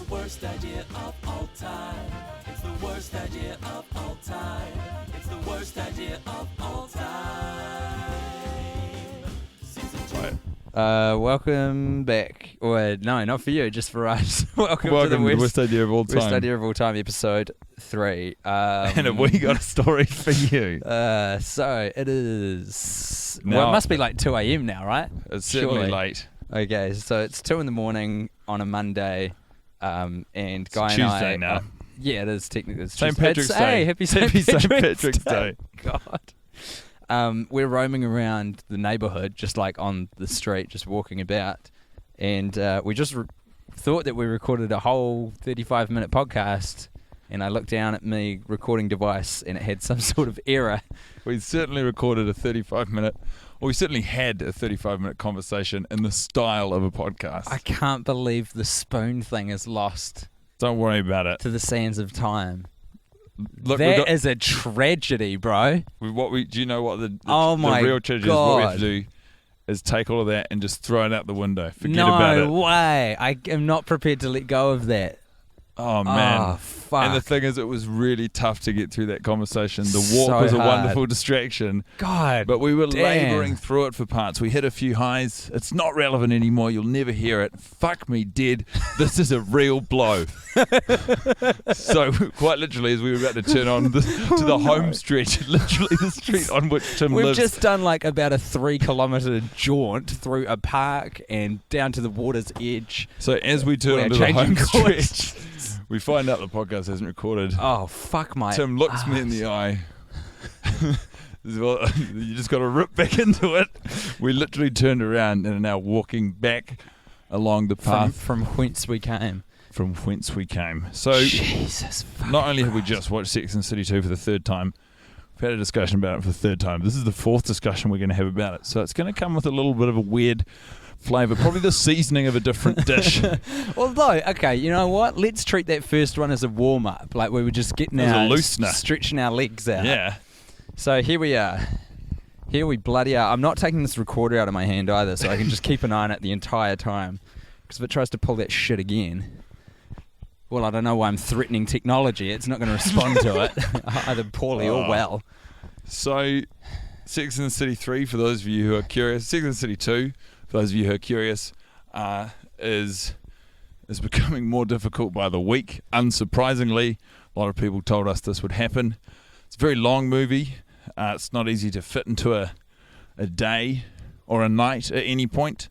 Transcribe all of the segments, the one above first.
worst idea of all time. It's the worst idea of all time. It's the worst idea of all time. Season 2. Welcome back. Or no, not for you, just for us. Welcome to the worst idea of all time. Worst idea of all time, episode 3. And have we got a story for you? So it is. Now, well, it must be like 2 a.m. now, right? It's certainly Surely. late. Okay, so it's 2 in the morning on a Monday, and Guy It's and I. Tuesday now. Yeah, it is technically. It's St. Tuesday. Patrick's It's- Day. Hey, happy St. Patrick's Day. God. We're roaming around the neighbourhood, just like on the street, just walking about, and we just thought that we recorded a whole 35-minute podcast, and I looked down at my recording device, and it had some sort of error. We certainly recorded a 35-minute, or we certainly had a 35-minute conversation in the style of a podcast. I can't believe the spoon thing is lost Don't worry about it. to the sands of time. Look, That is a tragedy, bro. do you know what the Oh my real tragedy is? What we have God. to do is take all of that and just throw it out the window. Forget about it. No way. I am not prepared to let go of that. Oh man. Oh, fuck. And the thing is, it was really tough to get through that conversation. The walk So was a hard. wonderful distraction, God. but we were damn. labouring through it for parts. We hit a few highs. It's not relevant anymore. You'll never hear it. Fuck me dead. This is a real blow. So quite literally, as we were about to turn on to the home stretch, literally the street on which Tim We've lives. just done like about a 3-kilometre jaunt through a park and down to the water's edge. So as we turn We're onto the changing home course. stretch, we find out the podcast hasn't recorded. Oh, fuck my Tim looks me in ass. the eye. Well, you just got to rip back into it. We literally turned around and are now walking back along the path From whence we came. from whence we came. So Jesus fucking not only have we Christ. just watched Sex and the City 2 for the third time, we've had a discussion about it for the third time. This is the fourth discussion we're going to have about it. So it's going to come with a little bit of a weird flavour, probably the seasoning of a different dish. Although, okay, you know what? Let's treat that first one as a warm-up. Like we were just getting As a our... loosener. Stretching our legs out. Yeah. So here we are. Here we bloody are. I'm not taking this recorder out of my hand either, so I can just keep an eye on it the entire time. Because if it tries to pull that shit again, well, I don't know why I'm threatening technology. It's not going to respond to it, either poorly or well. So Sex and the City 3, for those of you who are curious, Sex and the City 2, for those of you who are curious, is becoming more difficult by the week. Unsurprisingly, a lot of people told us this would happen. It's a very long movie. It's not easy to fit into a day or a night at any point.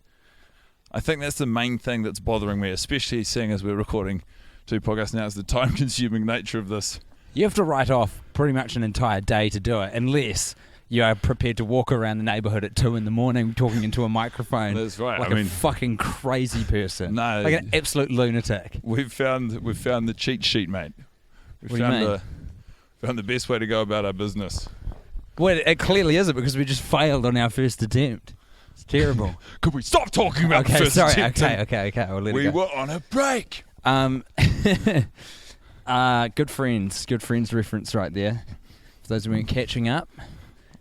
I think that's the main thing that's bothering me, especially seeing as we're recording 2 podcasts now, is the time-consuming nature of this. You have to write off pretty much an entire day to do it, unless you are prepared to walk around the neighbourhood at 2 in the morning talking into a microphone. That's right. Like I mean, a fucking crazy person. No. Like an absolute lunatic. we've found the cheat sheet, mate. What do you mean? Found the best way to go about our business. Well, it clearly isn't, because we just failed on our first attempt. It's terrible. Could we stop talking about the Okay, first sorry. attempt? Okay. I'll let We it go. were on a break. Good Friends reference right there. For those who weren't catching up,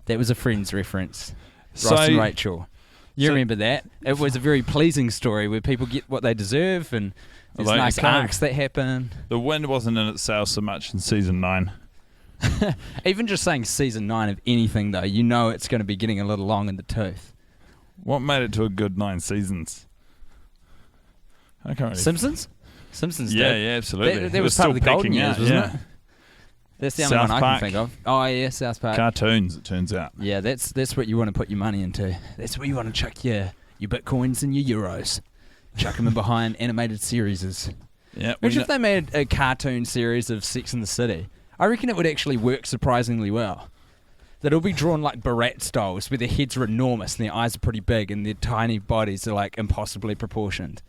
that was a Friends reference. Ross and Rachel. You so- remember that? It was a very pleasing story where people get what they deserve, and there's Although nice it kind of- arcs that happen. The wind wasn't in its sails so much in season 9. Even just saying season 9 of anything, though, you know it's going to be getting a little long in the tooth. What made it to a good 9 seasons? I can't really. Simpsons? Simpsons Yeah, did. yeah, absolutely. That It was part of the still golden peaking years, out, wasn't yeah. it? That's the only South one I Park. can think of. Oh, yeah, South Park. Cartoons, it turns out. Yeah, that's what you want to put your money into. That's where you want to chuck your bitcoins and your euros. Chuck them in behind animated series. Yeah. Imagine if they made a cartoon series of Sex and the City. I reckon it would actually work surprisingly well. That it'll be drawn like Barat styles, where their heads are enormous and their eyes are pretty big and their tiny bodies are like impossibly proportioned.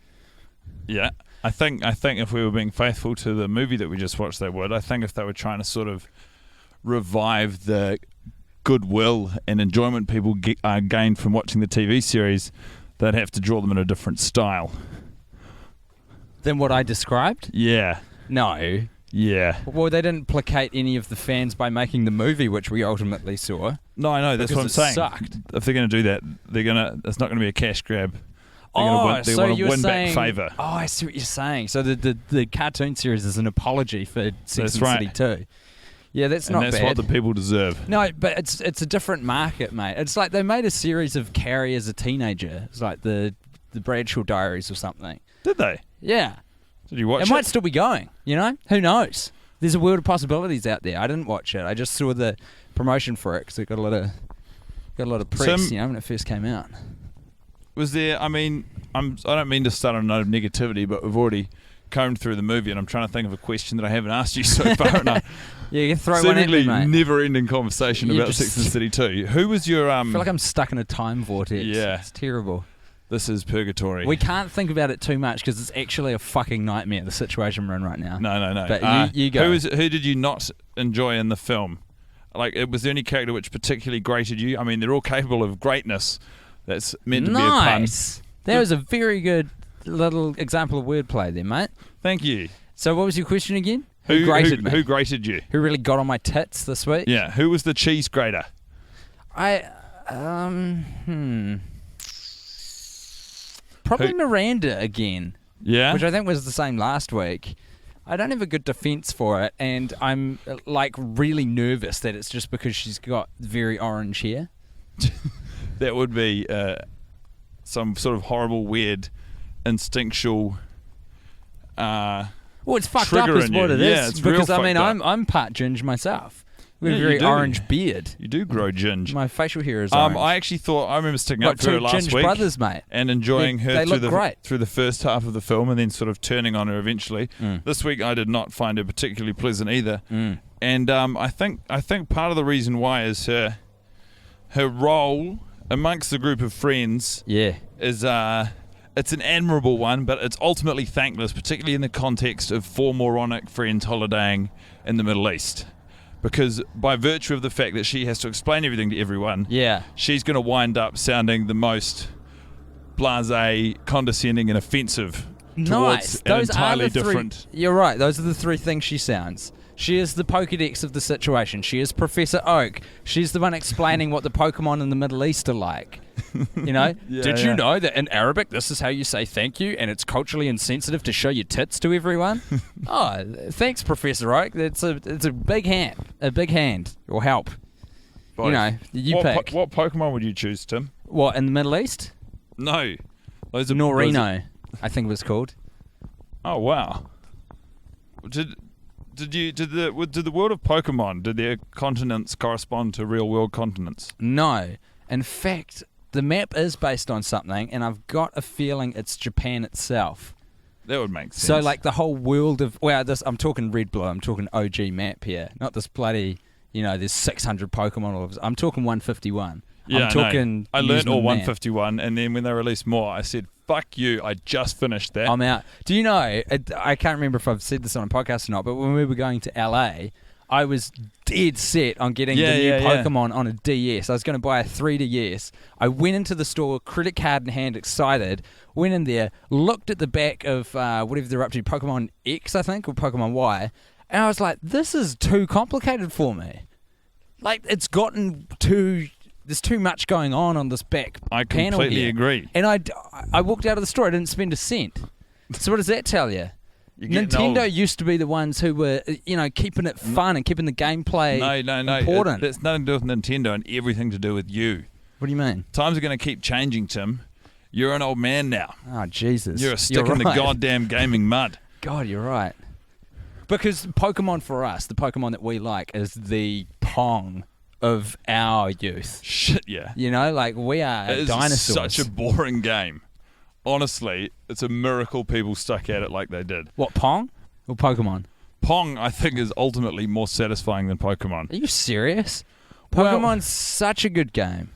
Yeah. I think if we were being faithful to the movie that we just watched, they would. I think if they were trying to sort of revive the goodwill and enjoyment people gained from watching the TV series, they'd have to draw them in a different style. Than what I described? Yeah. No. Yeah. Well, they didn't placate any of the fans by making the movie, which we ultimately saw. No, I know. That's Because what I'm it saying. sucked. If they're going to do that, it's not going to be a cash grab. want to you're win saying, back favour. Oh, I see what you're saying. So the cartoon series is an apology for Sex and the City 2. Yeah, that's not bad. And that's what the people deserve. No, but it's a different market, mate. It's like they made a series of Carrie as a teenager. It's like the Bradshaw Diaries or something. Did they? Yeah. Did you watch it? It might still be going, you know? Who knows? There's a world of possibilities out there. I didn't watch it. I just saw the promotion for it because it got a lot of press, when it first came out. Was there, I don't mean to start on a note of negativity, but we've already combed through the movie and I'm trying to think of a question that I haven't asked you so far. And yeah, you can throw one at me, mate. Never-ending conversation about Sex and the City 2. Who was your... I feel like I'm stuck in a time vortex. Yeah. It's terrible. This is purgatory. We can't think about it too much because it's actually a fucking nightmare, the situation we're in right now. No. But you go. Who did you not enjoy in the film? Like, was there any character which particularly grated you? I mean, they're all capable of greatness. That's meant to be a pun. That was a very good little example of wordplay there, mate. Thank you. So what was your question again? Who grated me? Who grated you? Who really got on my tits this week? Yeah. Who was the cheese grater? Probably Miranda again. Yeah. Which I think was the same last week. I don't have a good defense for it, and I'm like really nervous that it's just because she's got very orange hair. That would be some sort of horrible, weird, instinctual. Well, it's fucked up, is what it is. Yeah, it's because real I mean, fucked up. I'm part ginger myself. With Yeah, a very you do. orange beard. You do grow ginge. My facial hair is orange. I actually thought I remember sticking up for her last Ginge week, brothers, mate. and enjoying her through the first half of the film, and then sort of turning on her eventually. This week, I did not find her particularly pleasant either, and I think part of the reason why is her role amongst the group of friends. Yeah, is it's an admirable one, but it's ultimately thankless, particularly in the context of 4 moronic friends holidaying in the Middle East. Because by virtue of the fact that she has to explain everything to everyone, she's going to wind up sounding the most blasé, condescending, and offensive towards an entirely different... You're right. Those are the 3 things she sounds. She is the Pokédex of the situation. She is Professor Oak. She's the one explaining what the Pokemon in the Middle East are like. You know? Did you know that in Arabic this is how you say thank you and it's culturally insensitive to show your tits to everyone? Oh, thanks, Professor Oak. It's a big hand. A big hand. Or help. Both. You know, you pick. What Pokemon would you choose, Tim? What, in the Middle East? No. Norino, I think it was called. Oh, wow. Did the world of Pokemon, did their continents correspond to real world continents? No. In fact, the map is based on something, and I've got a feeling it's Japan itself. That would make sense. So, like, the whole world of... Well, I'm talking Red Blue. I'm talking OG map here. Not this bloody... there's 600 Pokemon all of us. I'm talking 151. Yeah, I'm talking... I learned all 151, and then when they released more, I said, fuck you, I just finished that. I'm out. Do you know... I can't remember if I've said this on a podcast or not, but when we were going to LA... I was dead set on getting the new Pokemon on a DS. I was going to buy a 3DS. I went into the store, credit card in hand, excited, went in there, looked at the back of whatever they're up to, Pokemon X, I think, or Pokemon Y, and I was like, this is too complicated for me. Like, it's gotten too... There's too much going on this back panel here. I completely agree. And I walked out of the store, I didn't spend a cent. So what does that tell you? Nintendo used to be the ones who were, keeping it fun and keeping the gameplay important. That's nothing to do with Nintendo and everything to do with you. What do you mean? Times are going to keep changing, Tim. You're an old man now. Oh, Jesus. You're a stick in the goddamn gaming mud. God, you're right. Because Pokemon for us, the Pokemon that we like, is the Pong of our youth. Shit, yeah. We are dinosaurs. It's such a boring game. Honestly, it's a miracle people stuck at it like they did. What, Pong or Pokemon? Pong, I think, is ultimately more satisfying than Pokemon. Are you serious? Pokemon's such a good game.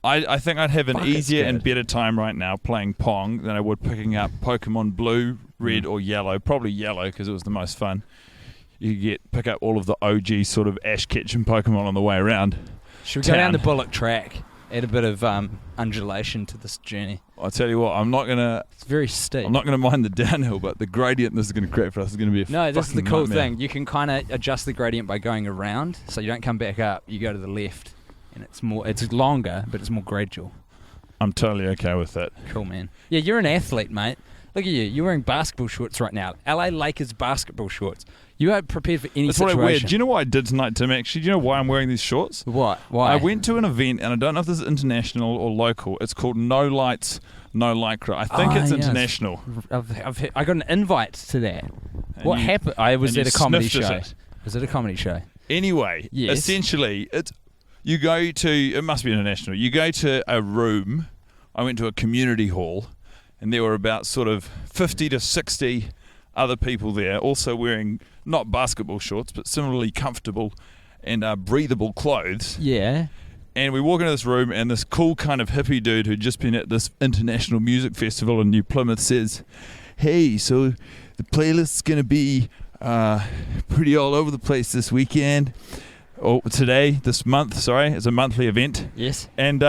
I think I'd have an easier and better time right now playing Pong than I would picking up Pokemon Blue, Red, or Yellow. Probably Yellow because it was the most fun. You pick up all of the OG sort of Ash Ketchum Pokemon on the way around. Should we go down the Bullock track? Add a bit of undulation to this journey. I tell you what, I'm not gonna. It's very steep. I'm not gonna mind the downhill, but the gradient this is gonna create for us is gonna be this is the cool thing. You can kind of adjust the gradient by going around, so you don't come back up. You go to the left, and it's longer, but it's more gradual. I'm totally okay with it. Cool, man. Yeah, you're an athlete, mate. Look at you. You're wearing basketball shorts right now. LA Lakers basketball shorts. You are prepared for any That's situation. what I wear. Do you know what I did tonight, Tim? Actually, do you know why I'm wearing these shorts? What? Why? I went to an event, and I don't know if this is international or local. It's called No Lights, No Lycra. I think it's international. I got an invite to that. And What happened? I was and at a you comedy sniffed show. at it. Was it a comedy show? Anyway, Yes. essentially, you go to, it must be international, you go to a room. I went to a community hall, and there were about sort of 50 to 60 other people there, also wearing not basketball shorts, but similarly comfortable and breathable clothes. Yeah. And we walk into this room, and this cool kind of hippie dude who'd just been at this international music festival in New Plymouth says, "Hey, so the playlist's going to be pretty all over the place this weekend. This month, sorry. It's a monthly event." Yes. And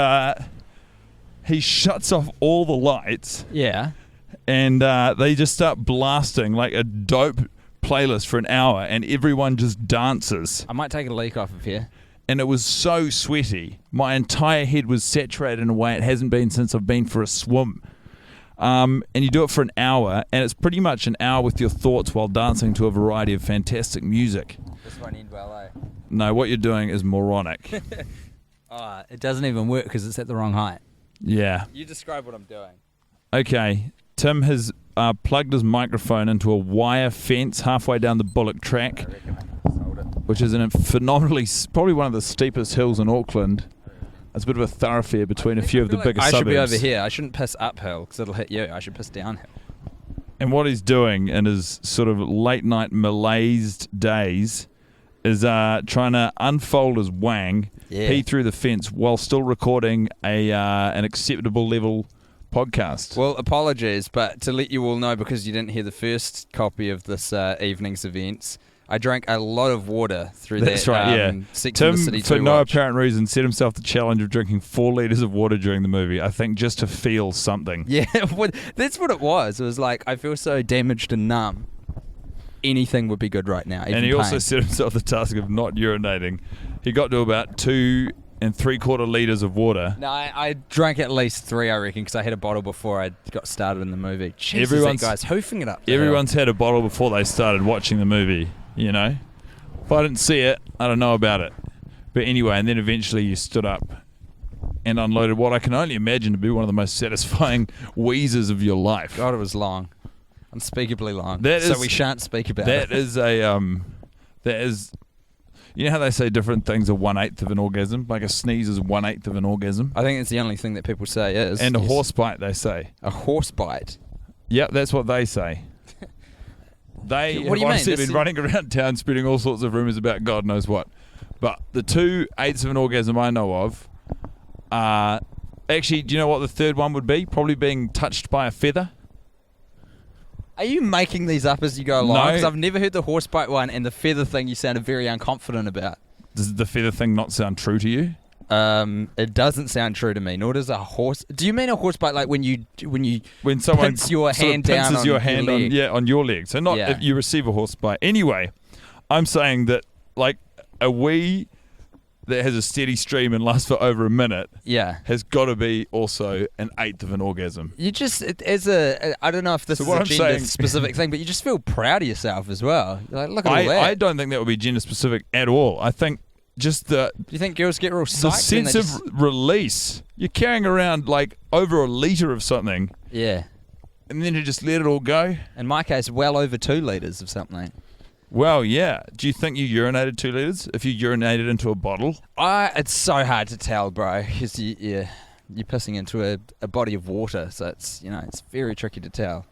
he shuts off all the lights, Yeah. and they just start blasting like a dope playlist for an hour, and everyone just dances. I might take a leak off of here. And it was so sweaty. My entire head was saturated in a way it hasn't been since I've been for a swim. And you do it for an hour, and it's pretty much an hour with your thoughts while dancing to a variety of fantastic music. This won't end well, eh? No, what you're doing is moronic. It doesn't even work because it's at the wrong height. Yeah. You describe what I'm doing. Okay. Tim has plugged his microphone into a wire fence halfway down the Bullock track, I reckon I can just hold it. which is probably one of the steepest hills in Auckland. It's a bit of a thoroughfare between a few of the bigger I suburbs. should be over here. I shouldn't piss uphill because it'll hit you. I should piss downhill. And what he's doing in his sort of late night malaised days is trying to unfold his wang, pee through the fence while still recording an acceptable level podcast. Well, apologies, but to let you all know, because you didn't hear the first copy of this evening's events, I drank a lot of water through That's that right, yeah. Sex Tim, and the City for 2 no watch. apparent reason, set himself the challenge of drinking 4 litres of water during the movie, I think just to feel something. Yeah, that's what it was. It was like, I feel so damaged and numb. Anything would be good right now. Even And he pain. also set himself the task of not urinating. He got to about 2 3/4 litres of water. No, I drank at least 3, I reckon, because I had a bottle before I got started in the movie. Jesus, Everyone's- that guy's hoofing it up. Everyone's had a bottle before they started watching the movie, you know? If I didn't see it, I don't know about it. But anyway, and then eventually you stood up and unloaded what I can only imagine to be one of the most satisfying wheezes of your life. God, it was long. Unspeakably long. That so is- we shan't speak about it. That is, you know how they say different things are 1/8 of an orgasm? Like a sneeze is 1/8 of an orgasm? I think it's the only thing that people say is. And a yes. horse bite, they say. A horse bite. Yep, that's what they say. They What do you have mean? obviously This been is- running around town spreading all sorts of rumours about God knows what. But the 2/8 of an orgasm I know of are... Actually, do you know what the third one would be? Probably being touched by a feather. Are you making these up as you go along? No. Because I've never heard the horse bite one, and the feather thing you sounded very unconfident about. Does the feather thing not sound true to you? It doesn't sound true to me. Nor does a horse. Do you mean a horse bite like when When someone pinch your sort of hand down pinches on your your hand leg? on your leg. So not Yeah. if you receive a horse bite. Anyway, I'm saying that like a wee that has a steady stream and lasts for over a minute Yeah. has got to be also 1/8 of an orgasm. You just, I don't know if this So is what a I'm saying- gender-specific thing, but you just feel proud of yourself as well. You're like, look at all I that. don't think that would be gender specific at all. I think just Do you think girls get real the psyched when they sense of just- release. You're carrying around like over a litre of something Yeah. and then you just let it all go. In my case, well over 2 litres of something. Well, yeah. Do you think you urinated 2 litres if you urinated into a bottle? It's so hard to tell, bro. 'Cause you're pissing into a body of water, so it's it's very tricky to tell.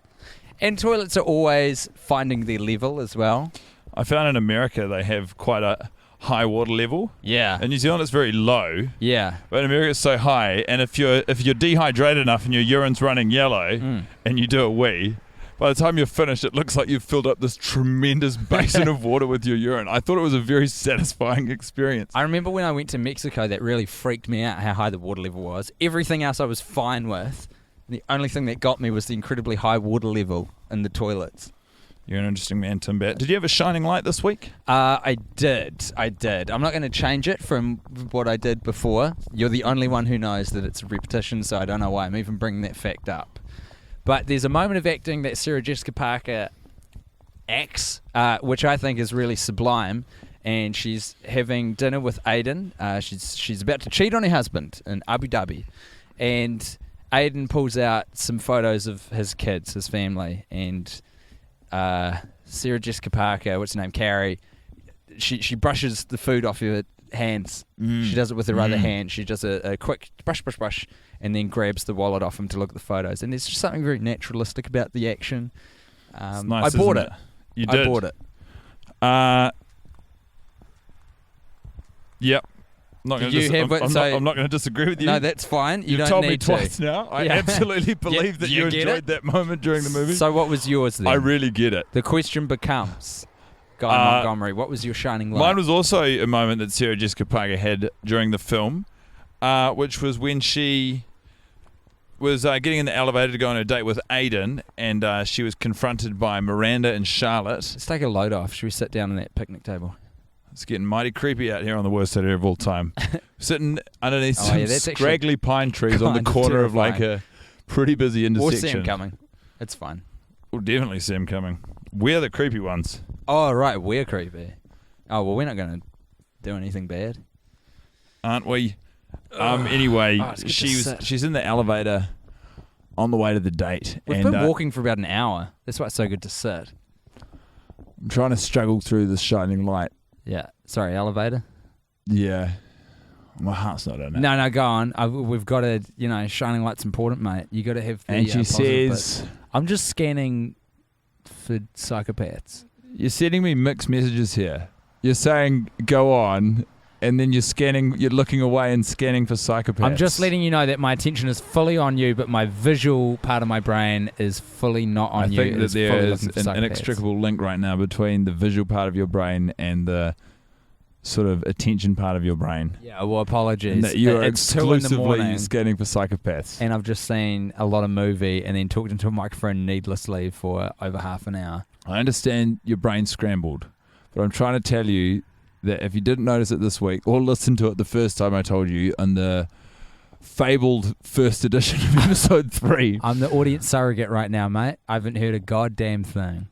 And toilets are always finding their level as well. I found in America they have quite a high water level. Yeah. In New Zealand it's very low, Yeah. but in America it's so high. And if you're dehydrated enough and your urine's running yellow and you do a wee, by the time you're finished, it looks like you've filled up this tremendous basin of water with your urine. I thought it was a very satisfying experience. I remember when I went to Mexico, that really freaked me out how high the water level was. Everything else I was fine with. The only thing that got me was the incredibly high water level in the toilets. You're an interesting man, Tim Batt. Did you have a shining light this week? I did. I'm not going to change it from what I did before. You're the only one who knows that it's a repetition, so I don't know why I'm even bringing that fact up. But there's a moment of acting that Sarah Jessica Parker acts, which I think is really sublime. And she's having dinner with Aiden. She's about to cheat on her husband in Abu Dhabi. And Aiden pulls out some photos of his kids, his family, and Sarah Jessica Parker, what's her name, Carrie, she brushes the food off her hands. She does it with her other hand. She does a quick brush, and then grabs the wallet off him to look at the photos. And there's just something very naturalistic about the action. It's nice, I bought isn't it. You did? I bought it. Yep. I'm not going to disagree with you. No, that's fine. You've don't told need me twice to. now. I absolutely believe that you enjoyed that moment during the movie. So what was yours then? I really get it. The question becomes, Guy Montgomery, what was your shining light? Mine was also a moment that Sarah Jessica Parker had during the film, which was when she was getting in the elevator to go on a date with Aiden, and she was confronted by Miranda and Charlotte. Let's take a load off. Should we sit down on that picnic table? It's getting mighty creepy out here on the worst idea of all time. Sitting underneath some scraggly pine trees on the corner of like a pretty busy intersection. We'll see him coming. It's fine. We'll definitely see him coming. We're the creepy ones. Oh, right. We're creepy. Oh, well, we're not going to do anything bad. Aren't we? Anyway, she's in the elevator on the way to the date. We've been walking for about an hour. That's why it's so good to sit. I'm trying to struggle through this shining light. Yeah. Sorry, elevator? Yeah. My heart's not in it. No, go on. We've got to, shining light's important, mate. You got to have the And she says... I'm just scanning for psychopaths. You're sending me mixed messages here. You're saying, go on, and then you're looking away and scanning for psychopaths. I'm just letting you know that my attention is fully on you, but my visual part of my brain is fully not on you. I think that there is an inextricable link right now between the visual part of your brain and the sort of attention part of your brain. Yeah, well, apologies. And that you're it's exclusively scanning for psychopaths. And I've just seen a lot of movie and then talked into a microphone needlessly for over half an hour. I understand your brain's scrambled, but I'm trying to tell you that if you didn't notice it this week or listen to it the first time I told you on the fabled first edition of episode 3. I'm the audience surrogate right now, mate. I haven't heard a goddamn thing.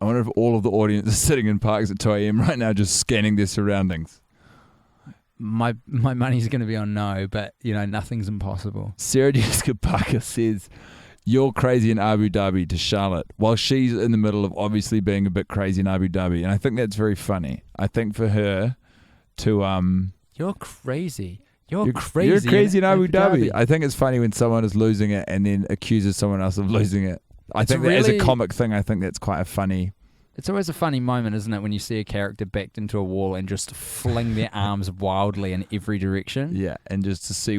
I wonder if all of the audience is sitting in parks at 2 a.m. right now just scanning their surroundings. My money's going to be on no, but, nothing's impossible. Sarah Jessica Parker says, "You're crazy in Abu Dhabi" to Charlotte, while she's in the middle of obviously being a bit crazy in Abu Dhabi. And I think that's very funny. I think for her to... You're crazy. You're crazy. You're crazy in Abu Dhabi. I think it's funny when someone is losing it and then accuses someone else of losing it. I think that as a comic thing, I think that's quite a funny... It's always a funny moment, isn't it, when you see a character backed into a wall and just fling their arms wildly in every direction? Yeah, and just to see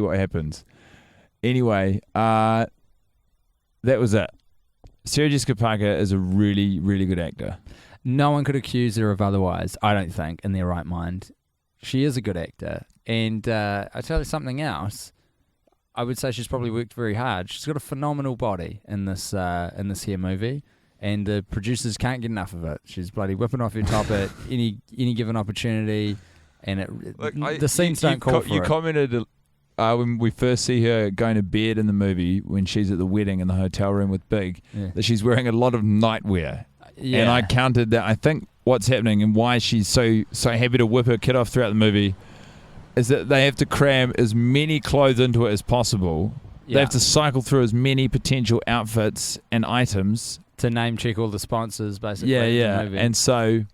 what happens. Anyway, that was it. Sarah Jessica Parker is a really, really good actor. No one could accuse her of otherwise, I don't think, in their right mind. She is a good actor. And I tell you something else. I would say she's probably worked very hard. She's got a phenomenal body in this here movie, and the producers can't get enough of it. She's bloody whipping off her top at any given opportunity, and the scenes don't call for it. You commented when we first see her going to bed in the movie when she's at the wedding in the hotel room with Big, that she's wearing a lot of nightwear. Yeah. And I counted that. I think what's happening and why she's so happy to whip her kid off throughout the movie is that they have to cram as many clothes into it as possible. Yeah. They have to cycle through as many potential outfits and items. To name check all the sponsors, basically. Yeah. And so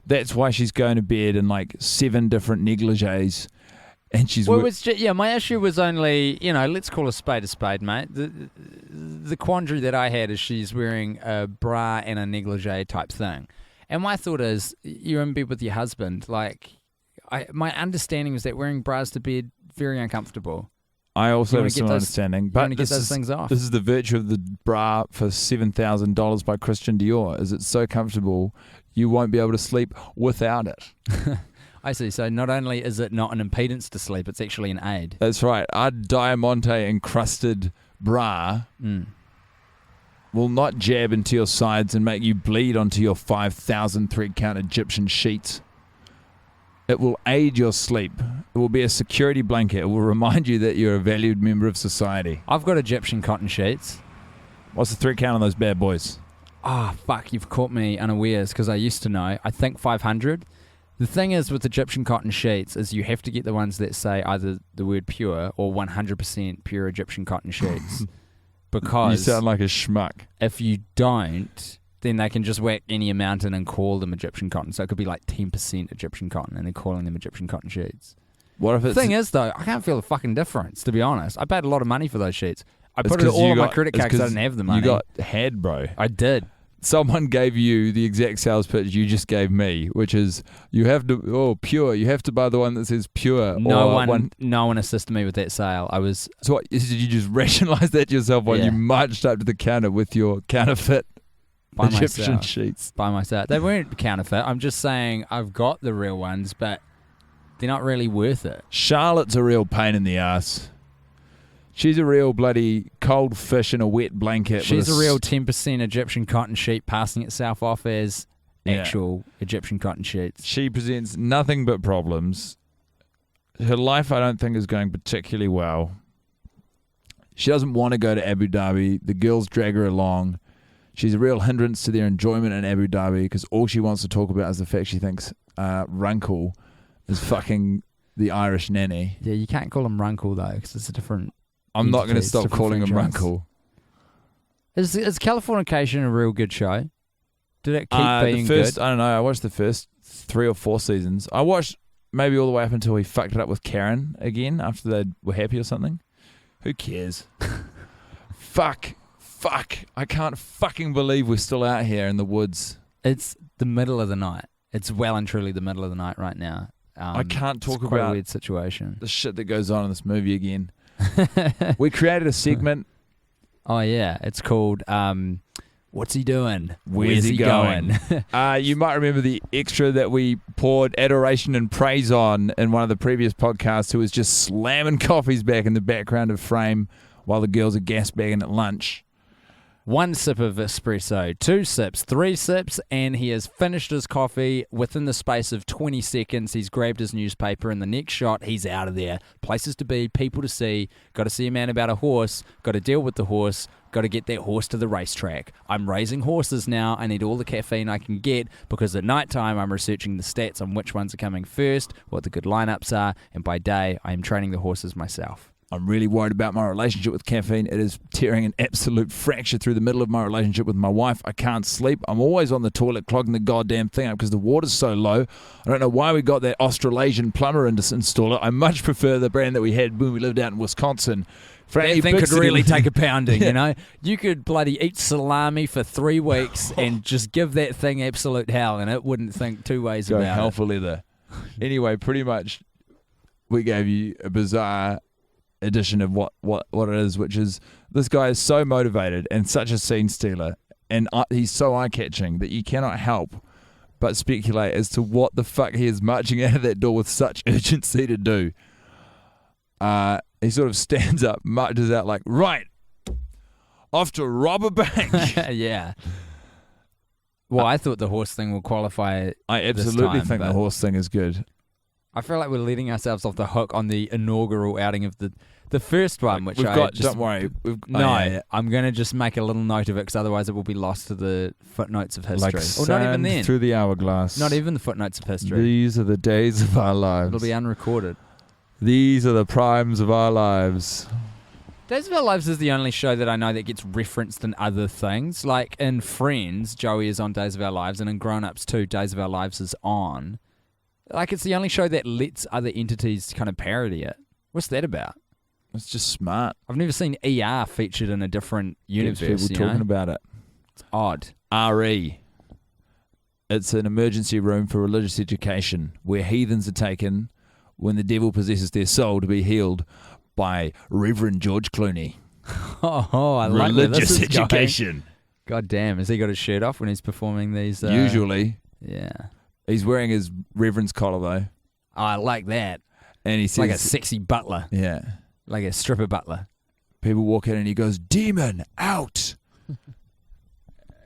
that's why she's going to bed in like 7 different negligees. And she's... Well, my issue was only, let's call a spade, mate. The quandary that I had is she's wearing a bra and a negligee type thing. And my thought is, you're in bed with your husband, like... my understanding was that wearing bras to bed very uncomfortable. I also have a similar understanding, but get those things off. This is the virtue of the bra for $7,000 by Christian Dior. Is it so comfortable you won't be able to sleep without it? I see. So not only is it not an impedance to sleep, it's actually an aid. That's right. Our Diamante encrusted bra will not jab into your sides and make you bleed onto your 5,000 thread count Egyptian sheets. It will aid your sleep. It will be a security blanket. It will remind you that you're a valued member of society. I've got Egyptian cotton sheets. What's the thread count on those bad boys? Ah, fuck, you've caught me unawares because I used to know. I think 500. The thing is with Egyptian cotton sheets is you have to get the ones that say either the word pure or 100% pure Egyptian cotton sheets. Because you sound like a schmuck. if you don't, then they can just whack any amount in and call them Egyptian cotton. So it could be like 10% Egyptian cotton and they're calling them Egyptian cotton sheets. What if The it's... thing is, though, I can't feel the fucking difference, to be honest. I paid a lot of money for those sheets. I It's put it 'cause all you on my got- credit it's card because I 'cause didn't have the money. You got had, bro. I did. Someone gave you the exact sales pitch you just gave me, which is you have to pure. You have to buy the one that says pure. No or one assisted me with that sale. I was So what, did you just rationalize that yourself while Yeah. you marched up to the counter with your counterfeit by Egyptian myself. sheets? By myself. They weren't counterfeit. I'm just saying I've got the real ones, but they're not really worth it. Charlotte's a real pain in the ass. She's a real bloody cold fish in a wet blanket. She's with a real 10% Egyptian cotton sheet passing itself off as actual Egyptian cotton sheets. She presents nothing but problems. Her life, I don't think, is going particularly well. She doesn't want to go to Abu Dhabi. The girls drag her along. She's a real hindrance to their enjoyment in Abu Dhabi because all she wants to talk about is the fact she thinks Runkle is fucking the Irish nanny. Yeah, you can't call them Runkle, though, because it's a different... I'm not going to Entities, stop different calling him franchise. Runkle. Is Californication a real good show? Did it keep being the first, good? I don't know. I watched the first 3 or 4 seasons. I watched maybe all the way up until he fucked it up with Karen again after they were happy or something. Who cares? Fuck. I can't fucking believe we're still out here in the woods. It's the middle of the night. It's well and truly the middle of the night right now. I can't It's talk quite a about weird situation. the shit that goes on in this movie again. We created a segment. Oh yeah, it's called What's He Doing? Where's he going? You might remember the extra that we poured adoration and praise on in one of the previous podcasts, who was just slamming coffees back in the background of frame while the girls are gas bagging at lunch. 1 sip of espresso, 2 sips, 3 sips, and he has finished his coffee within the space of 20 seconds. He's grabbed his newspaper, and the next shot, he's out of there. Places to be, people to see. Got to see a man about a horse. Got to deal with the horse. Got to get that horse to the racetrack. I'm raising horses now. I need all the caffeine I can get because at night time I'm researching the stats on which ones are coming first, what the good lineups are, and by day I am training the horses myself. I'm really worried about my relationship with caffeine. It is tearing an absolute fracture through the middle of my relationship with my wife. I can't sleep. I'm always on the toilet clogging the goddamn thing up because the water's so low. I don't know why we got that Australasian plumber in to install it. I much prefer the brand that we had when we lived out in Wisconsin. That thing could really take a pounding, you know? You could bloody eat salami for 3 weeks and just give that thing absolute hell and it wouldn't think 2 ways Go about hell it. for leather. Anyway, pretty much we gave you a bizarre edition of what it is, which is this guy is so motivated and such a scene stealer and he's so eye-catching that you cannot help but speculate as to what the fuck he is marching out of that door with such urgency to do. He sort of stands up, marches out like, right, off to rob a bank. Yeah. Well, I thought the horse thing will qualify. I absolutely time, think the but- horse thing is good. I feel like we're letting ourselves off the hook on the inaugural outing of the first one, which We've I got, just, don't worry. No, I'm going to just make a little note of it because otherwise it will be lost to the footnotes of history. Like Or not even sand then. through the hourglass. Not even the footnotes of history. These are the days of our lives. It'll be unrecorded. These are the primes of our lives. Days of Our Lives is the only show that I know that gets referenced in other things. Like in Friends, Joey is on Days of Our Lives, and in Grown Ups too, Days of Our Lives is on. Like it's the only show that lets other entities kind of parody it. What's that about? It's just smart. I've never seen ER featured in a different universe. Gets people you know? talking about it. It's odd. RE. It's an emergency room for religious education where heathens are taken when the devil possesses their soul to be healed by Reverend George Clooney. Oh, I like where this Religious is going. education. God damn, has he got his shirt off when he's performing these? Usually. Yeah. He's wearing his Reverend's collar though. Oh, I like that. And he It's says, like a sexy butler. yeah. Like a stripper butler. People walk in and he goes, demon, out.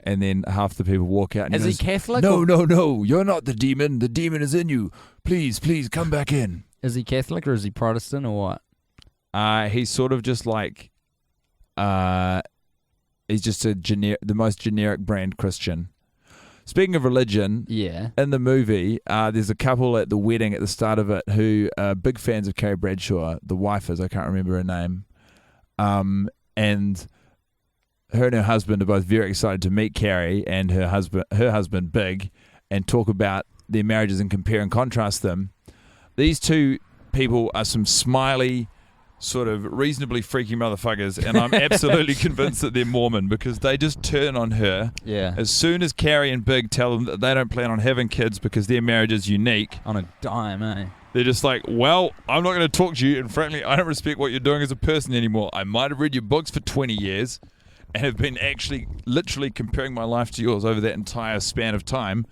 And then half the people walk out. And Is he he goes, Catholic? No, you're not the demon. The demon is in you. Please, come back in. Is he Catholic or is he Protestant or what? He's sort of just like, he's just the most generic brand Christian. Speaking of religion, Yeah. in the movie, there's a couple at the wedding at the start of it who are big fans of Carrie Bradshaw. The wife is, I can't remember her name. And her and her husband are both very excited to meet Carrie and her husband Big, and talk about their marriages and compare and contrast them. These two people are some smiley, sort of reasonably freaky motherfuckers, and I'm absolutely convinced that they're Mormon, because they just turn on her Yeah. as soon as Carrie and Big tell them that they don't plan on having kids because their marriage is unique. On a dime, eh? They're just like, well, I'm not going to talk to you, and frankly, I don't respect what you're doing as a person anymore. I might have read your books for 20 years and have been actually literally comparing my life to yours over that entire span of time,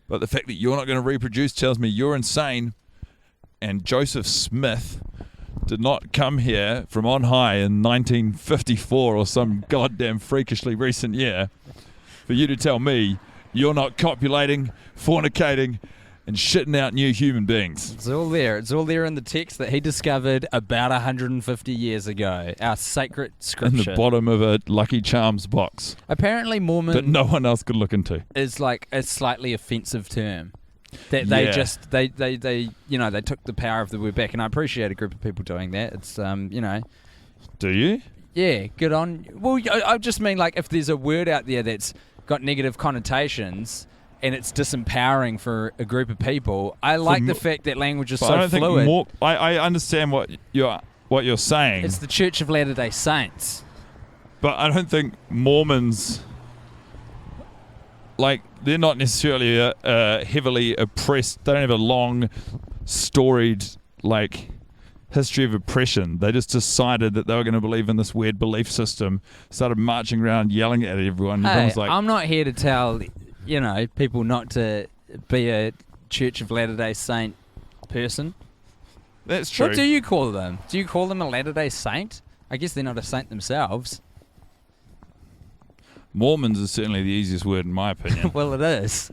but the fact that you're not going to reproduce tells me you're insane. And Joseph Smith did not come here from on high in 1954 or some goddamn freakishly recent year for you to tell me you're not copulating, fornicating, and shitting out new human beings. It's all there. It's all there in the text that he discovered about 150 years ago. Our sacred In scripture. the bottom of a Lucky Charms box Apparently Mormon that no one else could look into. is like a slightly offensive term. That they Yeah. just they took the power of the word back, and I appreciate a group of people doing that. It's Do you? yeah, good on. Well, I just mean, like, if there's a word out there that's got negative connotations and it's disempowering for a group of people, I like the fact that language is But so I don't fluid. think I understand what you're saying, It's the Church of Latter-day Saints. but I don't think Mormons, like, they're not necessarily heavily oppressed. They don't have a long, storied, like, history of oppression. They just decided that they were going to believe in this weird belief system, started marching around yelling at everyone. And Hey, everyone's like, I'm not here to tell people not to be a Church of Latter-day Saint person. that's true. What do you call them? Do you call them a Latter-day Saint? I guess they're not a saint themselves. Mormons is certainly the easiest word in my opinion. Well, it is.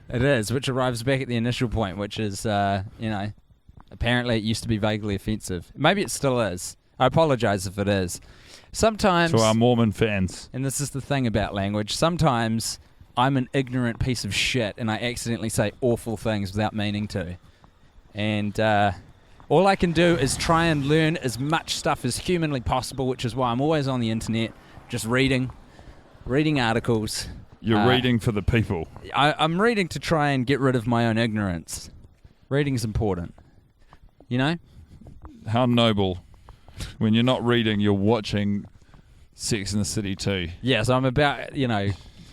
It is, which arrives back at the initial point, which is, apparently it used to be vaguely offensive. Maybe it still is. I apologize if it is. Sometimes, To our Mormon fans. and this is the thing about language, sometimes I'm an ignorant piece of shit and I accidentally say awful things without meaning to. And all I can do is try and learn as much stuff as humanly possible, which is why I'm always on the internet, just reading articles. You're reading for the people. I'm reading to try and get rid of my own ignorance. Reading's important. You know? How noble. When you're not reading, you're watching Sex and the City 2. Yeah, so I'm about,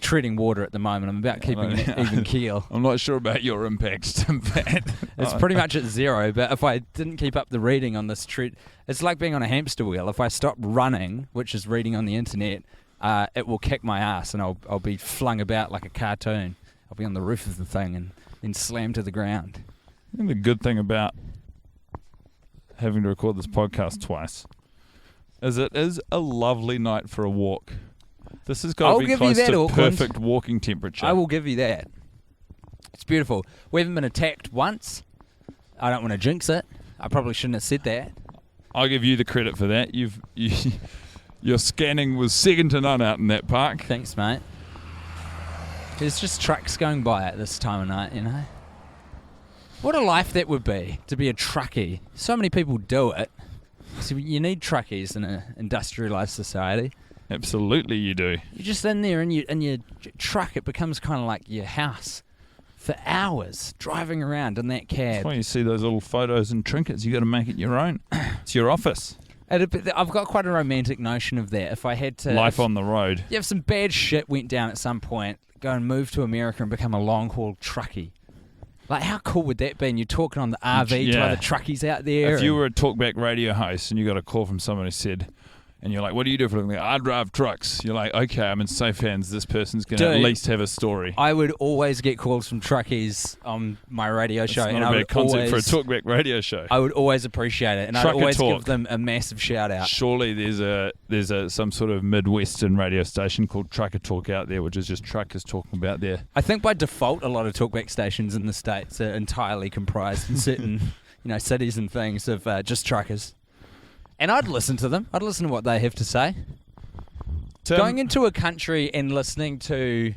treading water at the moment. I'm about keeping an even keel. I'm not sure about your impact, Pat. It's pretty much at zero, but if I didn't keep up the reading on this tread, it's like being on a hamster wheel. If I stop running, which is reading on the internet, it will kick my ass and I'll be flung about like a cartoon. I'll be on the roof of the thing and then slammed to the ground. I think the good thing about having to record this podcast twice is it is a lovely night for a walk. This has got I'll to be give you close that, to Auckland. perfect walking temperature. I will give you that. It's beautiful. We haven't been attacked once. I don't want to jinx it. I probably shouldn't have said that. I'll give you the credit for that. Your scanning was second to none out in that park. Thanks, mate. There's just trucks going by at this time of night, What a life that would be, to be a truckie. So many people do it. So you need truckies in an industrialised society. Absolutely you do. You're just in there and your truck, it becomes kind of like your house for hours, driving around in that cab. That's why you see those little photos and trinkets. You got to make it your own. It's your office. I've got quite a romantic notion of that. If I had to... Life on the road. You have some bad shit went down at some point, go and move to America and become a long-haul truckie. Like, how cool would that be? And you're talking on the RV to Yeah. other truckies out there. If you were a talkback radio host and you got a call from someone who said, and you're like, what do you do for a living? I drive trucks. You're like, okay, I'm in safe hands. This person's going to at Dude, least have a story. I would always get calls from truckies on my radio show. It's and not I a would bad concept always, for a talkback radio show. I would always appreciate it. And I'd Trucker always talk. give them a massive shout out. Surely there's a some sort of Midwestern radio station called Trucker Talk out there, which is just truckers talking about their... I think by default, a lot of talkback stations in the States are entirely comprised in certain cities and things of just truckers. And I'd listen to them. I'd listen to what they have to say. Tim, Going into a country and listening to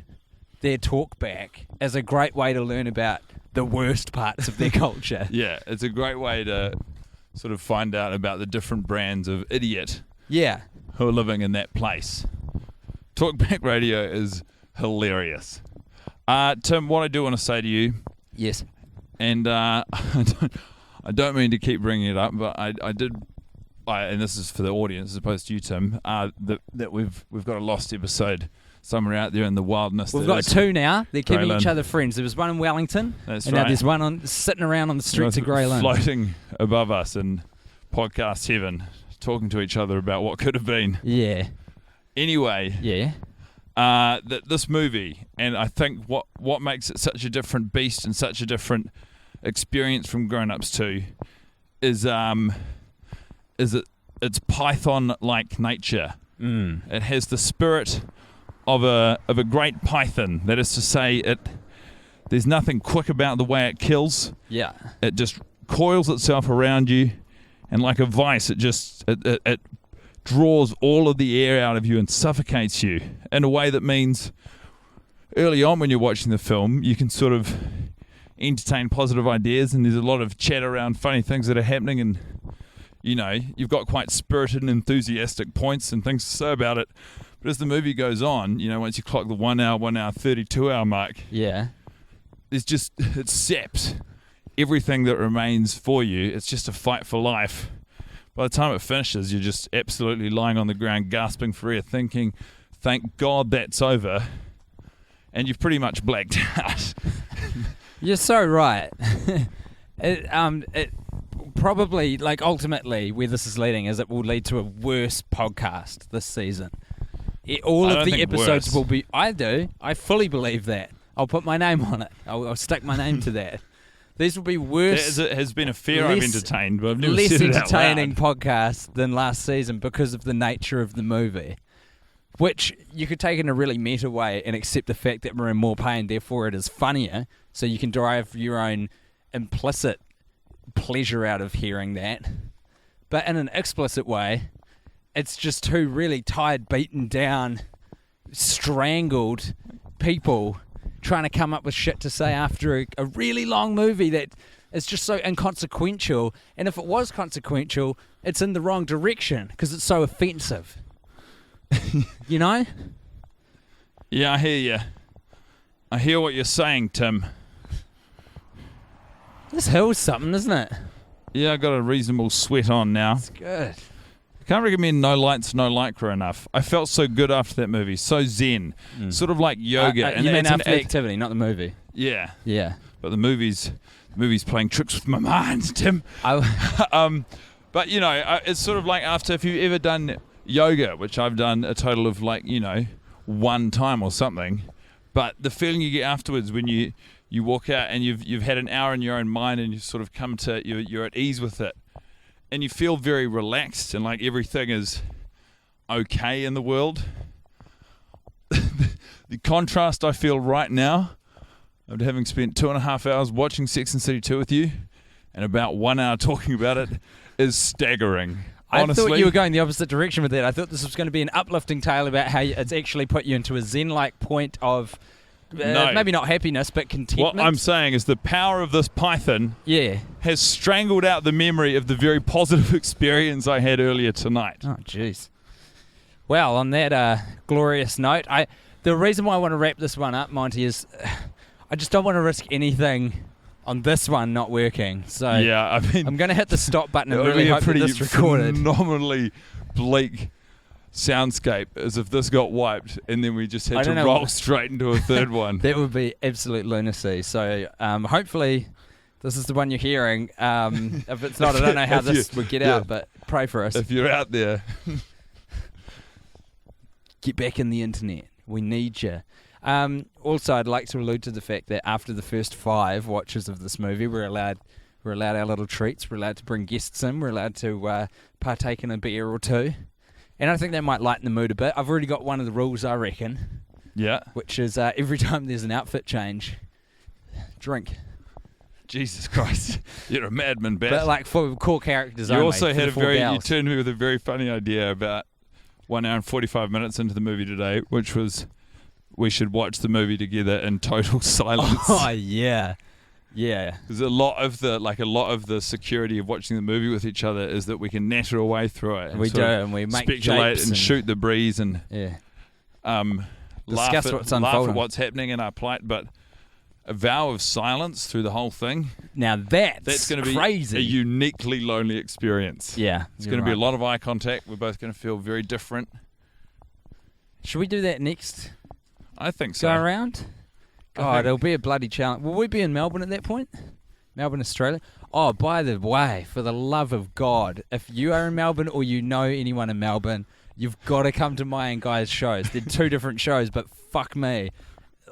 their talkback is a great way to learn about the worst parts of their culture. yeah, it's a great way to sort of find out about the different brands of idiot Yeah. who are living in that place. Talkback radio is hilarious. Tim, what I do want to say to you, Yes. and I don't mean to keep bringing it up, but I did, and this is for the audience as opposed to you, Tim, that we've got a lost episode somewhere out there in the wildness. We've that got is two now. They're keeping Greyland. each other friends. There was one in Wellington, That's and right. now there's one sitting around on the streets of Greyland. floating above us in podcast heaven, talking to each other about what could have been. Yeah. Anyway, Yeah. that this movie, and I think what makes it such a different beast and such a different experience from Grown Ups 2 is it's python-like nature. It has the spirit of a great python. That is to say, there's nothing quick about the way it kills. Yeah. It just coils itself around you, and like a vice, it draws all of the air out of you and suffocates you in a way that means early on when you're watching the film, you can sort of entertain positive ideas, and there's a lot of chat around funny things that are happening, and you've got quite spirited and enthusiastic points and things to say about it. But as the movie goes on, once you clock the 1 hour, 32 hour mark, Yeah. it saps everything that remains for you. It's just a fight for life. By the time it finishes, you're just absolutely lying on the ground, gasping for air, thinking, thank God that's over. And you've pretty much blacked out. You're so right. It probably, ultimately, where this is leading is it will lead to a worse podcast this season. All I of don't the think episodes worse. will be... I do. I fully believe that. I'll put my name on it. I'll stick my name to that. These will be worse... It has been a fear I've entertained, but I've never less said it out entertaining loud. podcast than last season because of the nature of the movie, which you could take in a really meta way and accept the fact that we're in more pain, therefore it is funnier, so you can derive your own implicit pleasure out of hearing that. But in an explicit way, it's just two really tired, beaten down, strangled people trying to come up with shit to say after a really long movie that is just so inconsequential. And if it was consequential, it's in the wrong direction because it's so offensive. You know? Yeah, I hear you. I hear what you're saying, Tim. This hill's something, isn't it? Yeah, I got a reasonable sweat on now. It's good. Can't recommend No Lights, No Lycra enough. I felt so good after that movie. So zen. Sort of like yoga. You mean it's after the activity, not the movie? Yeah. Yeah. But the movie's playing tricks with my mind, Tim. But, it's sort of like after, if you've ever done yoga, which I've done a total of one time or something, but the feeling you get afterwards when you walk out and you've had an hour in your own mind and you sort of come to, you're at ease with it. And you feel very relaxed and like everything is okay in the world. The contrast I feel right now of having spent 2.5 hours watching Sex and the City 2 with you and about 1 hour talking about it is staggering. Honestly, I thought you were going the opposite direction with that. I thought this was going to be an uplifting tale about how it's actually put you into a zen-like point of No. maybe not happiness, but contentment. What I'm saying is the power of this python Yeah. has strangled out the memory of the very positive experience I had earlier tonight. Oh, jeez. Well, on that glorious note, the reason why I want to wrap this one up, Monty, is I just don't want to risk anything on this one not working. So Yeah, I mean, I'm going to hit the stop button it and would really be a hope that pretty this recorded. phenomenally bleak soundscape as if this got wiped and then we just I had to don't know roll what- straight into a third one. That would be absolute lunacy. So hopefully this is the one you're hearing. If it's not, I don't know how If this you- would get yeah. out, but pray for us. If you're out there, Get back in the internet. We need you. Also, I'd like to allude to the fact that after the first 5 watches of this movie, we're allowed our little treats. We're allowed to bring guests in. We're allowed to partake in a beer or two. And I think that might lighten the mood a bit. I've already got one of the rules, I reckon. Yeah. Which is every time there's an outfit change, drink. Jesus Christ. You're a madman, Bat. But like for core characters you only. also had you gals. turned to me with a very funny idea about 1 hour and 45 minutes into the movie today, which was we should watch the movie together in total silence. Oh, yeah. Yeah. Because a lot of the security of watching the movie with each other is that we can natter away through it. And we do, and we make speculate japes and shoot the breeze and discuss what's unfolding. laugh at what's happening in our plight, but a vow of silence through the whole thing. Now that's going to be crazy. a uniquely lonely experience. Yeah. It's going to be a lot of eye contact. We're both going to feel very different. Should we do that next? I think so. Go around? God, it'll be a bloody challenge. Will we be in Melbourne at that point? Melbourne, Australia? Oh, by the way, for the love of God, if you are in Melbourne or you know anyone in Melbourne, you've got to come to my and Guy's shows. They're 2 different shows, but fuck me.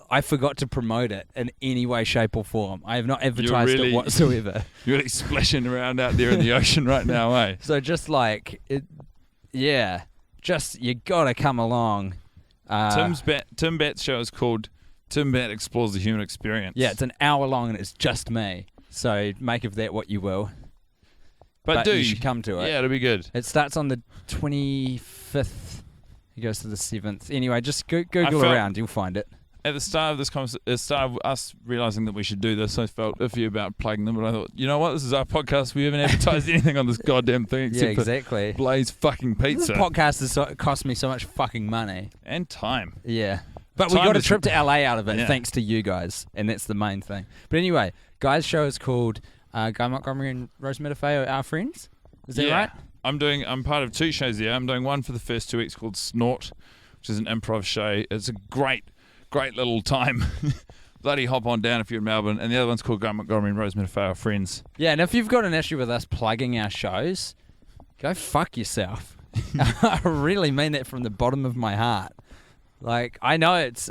I forgot to promote it in any way, shape or form. I have not advertised it whatsoever. You're really splashing around out there in the ocean right now, eh? So just like, you got to come along. Tim Bat's show is called Tim Bat Explores the Human Experience. Yeah, it's an hour long and it's just me. So make of that what you will. But you should come to it. Yeah, it'll be good. It starts on the 25th. It goes to the 7th. Anyway, just Google around. You'll find it. At the start of this at the start of us realising that we should do this, I felt iffy about plugging them, but I thought, you know what, this is our podcast. We haven't advertised anything on this goddamn thing except exactly. for Blaze fucking pizza. This podcast has cost me so much fucking money. And time. Yeah. But we got a trip to LA out of it, thanks to you guys, and that's the main thing. But anyway, Guy's show is called Guy Montgomery and Rose Metafeo, Our Friends. Is that right? I'm part of 2 shows there. I'm doing one for the first 2 weeks called Snort, which is an improv show. It's a great little time. Bloody hop on down if you're in Melbourne. And the other one's called Guy Montgomery and Rose Metafeo, Our Friends. Yeah, and if you've got an issue with us plugging our shows, go fuck yourself. I really mean that from the bottom of my heart. Like, I know it's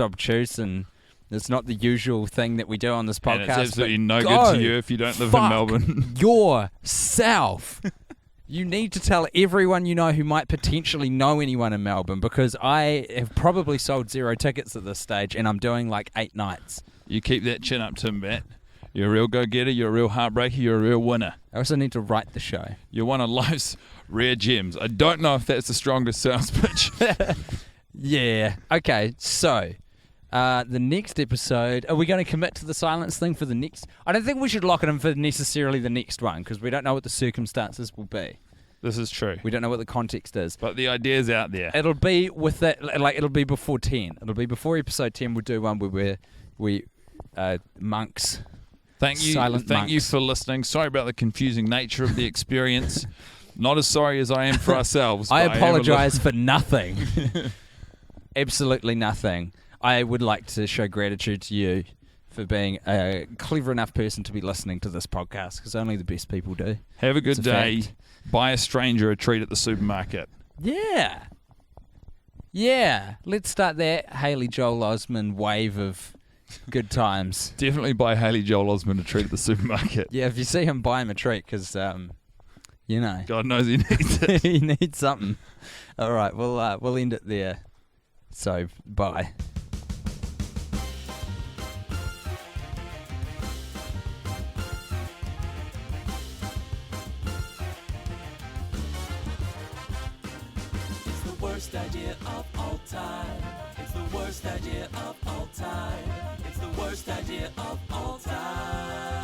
obtuse and it's not the usual thing that we do on this podcast. And it's absolutely no good to you if you don't live in Melbourne. Yourself. You need to tell everyone you know who might potentially know anyone in Melbourne, because I have probably sold 0 tickets at this stage and I'm doing like 8 nights. You keep that chin up, Tim Bat. You're a real go-getter. You're a real heartbreaker. You're a real winner. I also need to write the show. You're one of life's rare gems. I don't know if that's the strongest sales pitch. Yeah. Okay, so the next episode, are we going to commit to the silence thing for the next? I don't think we should lock it in for necessarily the next one, because we don't know what the circumstances will be. This is true. We don't know what the context is. But the idea's out there. It'll be with that, like, it'll be before 10. It'll be before episode 10. We'll do one where we monks. Thank you for listening. Sorry about the confusing nature of the experience. Not as sorry as I am for ourselves. I apologize for nothing. Absolutely nothing. I would like to show gratitude to you for being a clever enough person to be listening to this podcast, because only the best people do. Have a good day. Buy a stranger a treat at the supermarket. Yeah. Yeah. Let's start that Haley Joel Osment wave of good times. Definitely buy Haley Joel Osment a treat at the supermarket. Yeah, if you see him, buy him a treat, because, you know. God knows he needs it. He needs something. All right, we'll end it there. So, bye. It's the worst idea of all time. It's the worst idea of all time. It's the worst idea of all time.